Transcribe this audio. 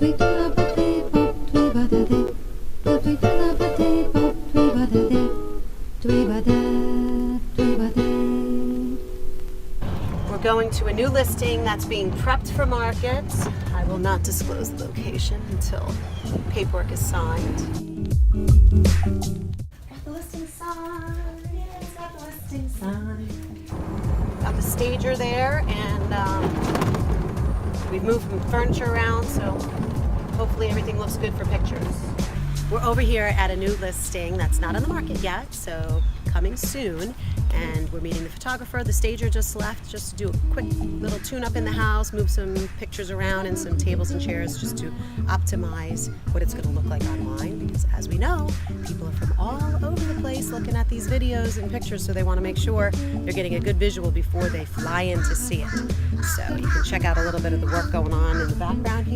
We're going to a new listing that's being prepped for market. I will not disclose the location until paperwork is signed. Got the listing sign. Yes, got the listing sign. Got the stager there, and we've moved some furniture around, so hopefully everything looks good for pictures. We're over here at a new listing that's not on the market yet, so coming soon. And we're meeting the photographer. The stager just left just to do a quick little tune-up in the house, move some pictures around and some tables and chairs just to optimize what it's going to look like online. Because as we know, people are from all over the place looking at these videos and pictures, so they want to make sure they're getting a good visual before they fly in to see it. So you can check out a little bit of the work going on in the background